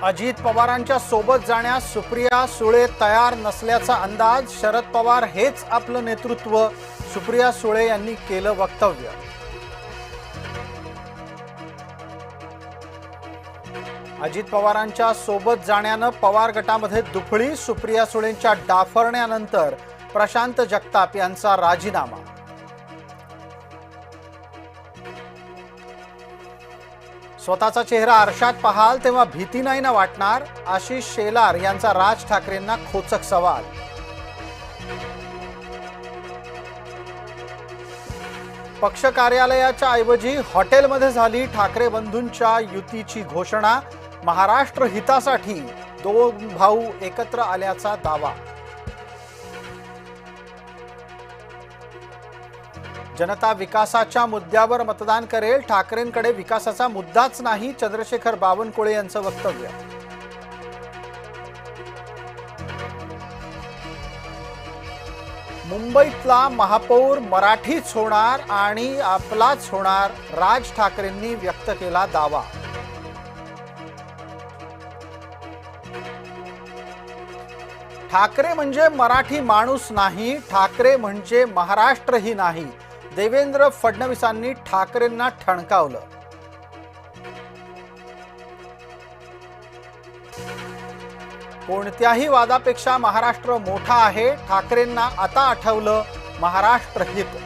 अजित पवारांच्या सोबत जाण्यास सुप्रिया सुळे तयार नसल्याचा अंदाज। शरद पवार हेच आपलं नेतृत्व, सुप्रिया सुळे यांनी केलं वक्तव्य। अजित पवारांच्या सोबत जाण्यानं पवार गटामध्ये दुफळी। सुप्रिया सुळेंच्या डाफरण्यानंतर प्रशांत जगताप यांचा राजीनामा। स्वतःचा चेहरा आरशात पाहाल तेव्हा भीती नाही ना वाटणार, आशिष शेलार यांचा राज ठाकरेंना खोचक सवाल। पक्ष कार्यालयाच्या ऐवजी हॉटेलमध्ये झाली ठाकरे बंधूंच्या युतीची घोषणा। महाराष्ट्र हितासाठी दोन भाऊ एकत्र आल्याचा दावा। जनता विकासाच्या मुद्द्यावर मतदान करेल, ठाकरेंकडे विकासाचा मुद्दाच नाही, चंद्रशेखर बावनकुळे यांचं वक्तव्य। मुंबईतला महापौर मराठीच होणार आणि आपलाच होणार, राज ठाकरेंनी व्यक्त केला दावा। ठाकरे म्हणजे मराठी माणूस नाही, ठाकरे म्हणजे महाराष्ट्रही नाही, देवेंद्र फडणवीसांनी ठाकरेंना ठणकावलं। कोणत्याही वादापेक्षा महाराष्ट्र मोठा आहे, ठाकरेंना आता आठवलं महाराष्ट्र हित।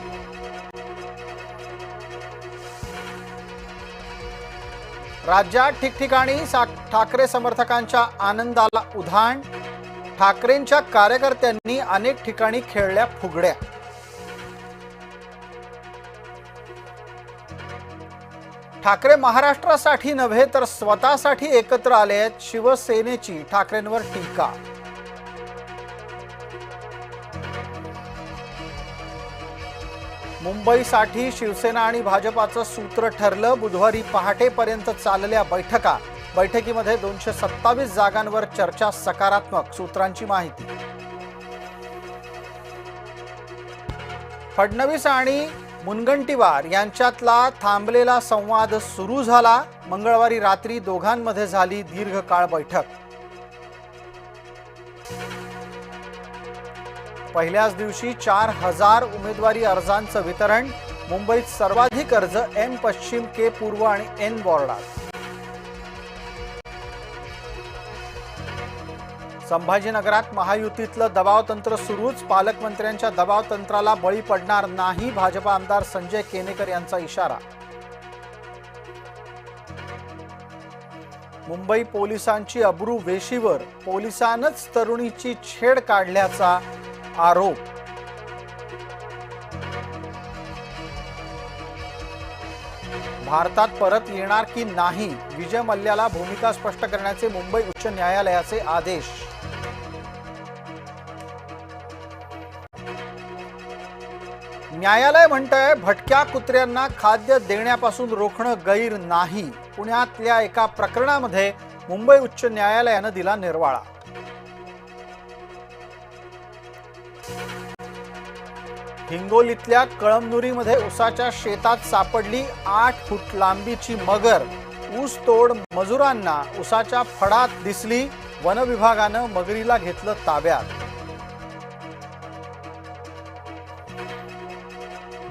राज्यात ठिकठिकाणी ठाकरे समर्थकांच्या आनंदाला उधाण। ठाकरेंच्या कार्यकर्त्यांनी अनेक ठिकाणी खेळल्या फुगड्या। ठाकरे महाराष्ट्रासाठी नव्हे तर स्वतःसाठी एकत्र आले आहेत, शिवसेनेची ठाकरेंवर टीका। मुंबईसाठी शिवसेना आणि भाजपाचं सूत्र ठरलं। बुधवारी पहाटेपर्यंत चाललेल्या बैठकीमध्ये 227 जागांवर चर्चा, सकारात्मक सूत्रांची माहिती। फडणवीस आणि मुनगंटीवार यांच्यातला थांबलेला संवाद सुरू झाला। मंगळवारी रात्री दोघांमध्ये झाली दीर्घकाळ बैठक। पहिल्याच दिवशी 4000 उमेदवारी अर्जांचं वितरण। मुंबईत सर्वाधिक अर्ज एम पश्चिम, के पूर्व आणि एन वॉर्डात। संभाजीनगरात महायुतीतलं दबाव तंत्र सुरूच। पालकमंत्र्यांच्या दबाव तंत्राला बळी पडणार नाही, भाजपा आमदार संजय केनेकर यांचा इशारा। मुंबई पोलिसांची अब्रू वेशीवर, पोलिसांनच तरुणीची छेड काढल्याचा आरोप। भारतात परत येणार की नाही, विजय मल्ल्याला भूमिका स्पष्ट करण्याचे मुंबई उच्च न्यायालयाचे आदेश। न्यायालय म्हणतंय भटक्या कुत्र्यांना खाद्य देण्यापासून रोखणं गैर नाही। पुण्यातल्या एका प्रकरणामध्ये मुंबई उच्च न्यायालयानं दिला निर्वाळा। हिंगोलीतल्या कळमनुरीमध्ये उसाच्या शेतात सापडली 8 फूट लांबीची मगर। ऊस तोड मजुरांना उसाच्या फडात दिसली, वन विभागानं मगरीला घेतलं ताब्यात।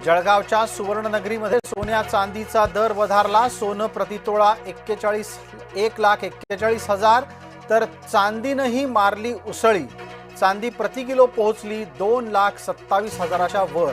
जळगावच्या सुवर्णनगरीमध्ये सोन्या चांदीचा दर वधारला। सोनं प्रतितोळा 1,41,000 तर चांदीनंही मारली उसळी। चांदी प्रति किलो पोहोचली 2,27,000च्या वर।